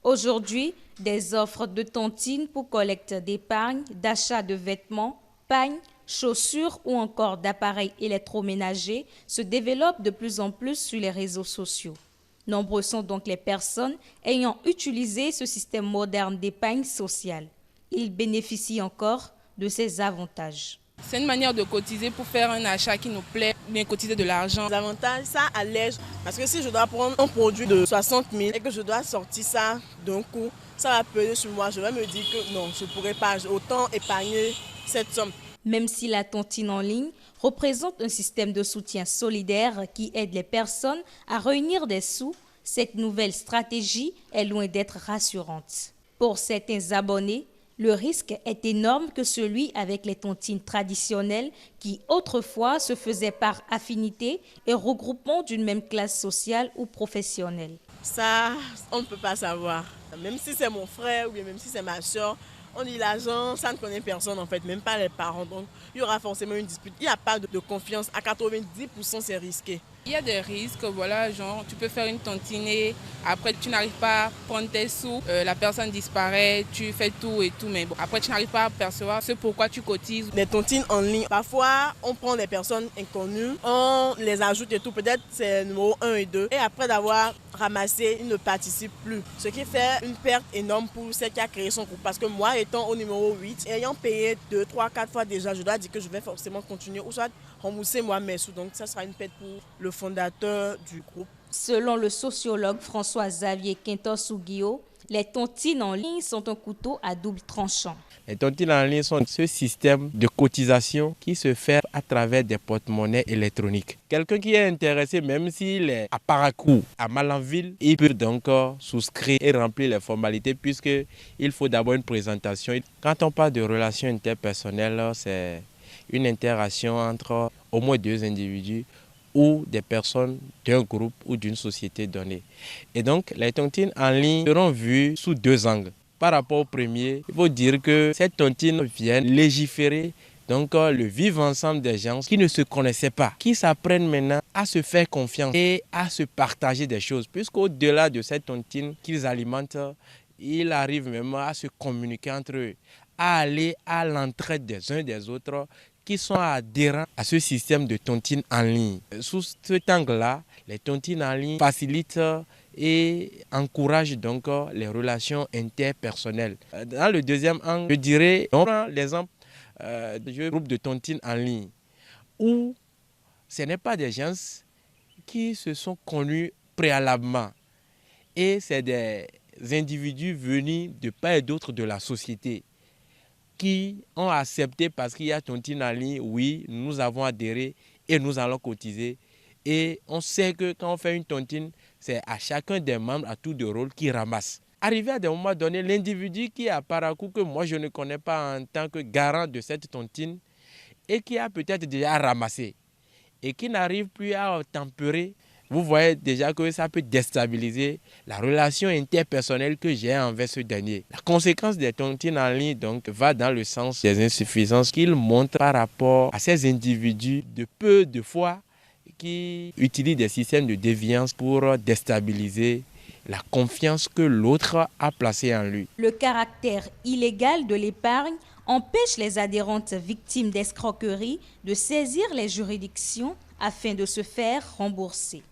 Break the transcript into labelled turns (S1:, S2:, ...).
S1: Aujourd'hui, des offres de tontines pour collecte d'épargne, d'achat de vêtements, pagnes, chaussures ou encore d'appareils électroménagers se développent de plus en plus sur les réseaux sociaux. Nombreux sont donc les personnes ayant utilisé ce système moderne d'épargne sociale. Ils bénéficient encore de ces avantages.
S2: C'est une manière de cotiser pour faire un achat qui nous plaît, bien cotiser de l'argent.
S3: L'avantage, ça allège, parce que si je dois prendre un produit de 60 000 et que je dois sortir ça d'un coup, ça va peser sur moi. Je vais me dire que non, je ne pourrais pas, autant épargner cette somme.
S1: Même si la tontine en ligne représente un système de soutien solidaire qui aide les personnes à réunir des sous, cette nouvelle stratégie est loin d'être rassurante. Pour certains abonnés, le risque est énorme que celui avec les tontines traditionnelles qui autrefois se faisaient par affinité et regroupement d'une même classe sociale ou professionnelle.
S3: Ça, on ne peut pas savoir. Même si c'est mon frère ou bien même si c'est ma soeur, on dit l'argent, ça ne connaît personne en fait, même pas les parents. Donc il y aura forcément une dispute. Il n'y a pas de confiance. À 90%, c'est risqué.
S2: Il y a des risques, voilà, genre tu peux faire une tontine et après tu n'arrives pas à prendre tes sous, la personne disparaît, tu fais tout et tout, mais bon, après tu n'arrives pas à percevoir ce pourquoi tu cotises.
S3: Les tontines en ligne, parfois on prend des personnes inconnues, on les ajoute et tout, peut-être c'est numéro 1 et 2, et après d'avoir ramassé, ils ne participent plus. Ce qui fait une perte énorme pour celle qui a créé son groupe, parce que moi étant au numéro 8, ayant payé 2, 3, 4 fois déjà, je dois dire que je vais forcément continuer, ou soit rembourser moi mes sous, donc ça sera une perte pour le fondateur du groupe.
S1: Selon le sociologue François-Xavier Quintos-Guillot, les tontines en ligne sont un couteau à double tranchant.
S4: Les tontines en ligne sont ce système de cotisation qui se fait à travers des porte-monnaies électroniques. Quelqu'un qui est intéressé, même s'il est à Parakou, à Malanville, il peut donc souscrire et remplir les formalités puisqu'il faut d'abord une présentation. Quand on parle de relations interpersonnelles, c'est une interaction entre au moins deux individus ou des personnes d'un groupe ou d'une société donnée. Et donc, les tontines en ligne seront vues sous deux angles. Par rapport au premier, il faut dire que ces tontines viennent légiférer donc le vivre ensemble des gens qui ne se connaissaient pas, qui s'apprennent maintenant à se faire confiance et à se partager des choses. Puisqu'au-delà de ces tontines qu'ils alimentent, ils arrivent même à se communiquer entre eux, à aller à l'entraide des uns des autres, qui sont adhérents à ce système de tontines en ligne. Sous cet angle-là, les tontines en ligne facilitent et encouragent donc les relations interpersonnelles. Dans le deuxième angle, je dirais, on prend l'exemple du groupe de tontines en ligne, où ce n'est pas des gens qui se sont connus préalablement, et c'est des individus venus de part et d'autre de la société, qui ont accepté parce qu'il y a tontine en ligne, oui, nous avons adhéré et nous allons cotiser. Et on sait que quand on fait une tontine, c'est à chacun des membres à tour de rôle qui ramasse. Arrivé à des moments donnés, l'individu qui est à Parakou, que moi je ne connais pas en tant que garant de cette tontine, et qui a peut-être déjà ramassé, et qui n'arrive plus à tempérer, vous voyez déjà que ça peut déstabiliser la relation interpersonnelle que j'ai envers ce dernier. La conséquence des tontines en ligne donc va dans le sens des insuffisances qu'il montre par rapport à ces individus de peu de foi qui utilisent des systèmes de déviance pour déstabiliser la confiance que l'autre a placée en lui.
S1: Le caractère illégal de l'épargne empêche les adhérentes victimes d'escroquerie de saisir les juridictions afin de se faire rembourser.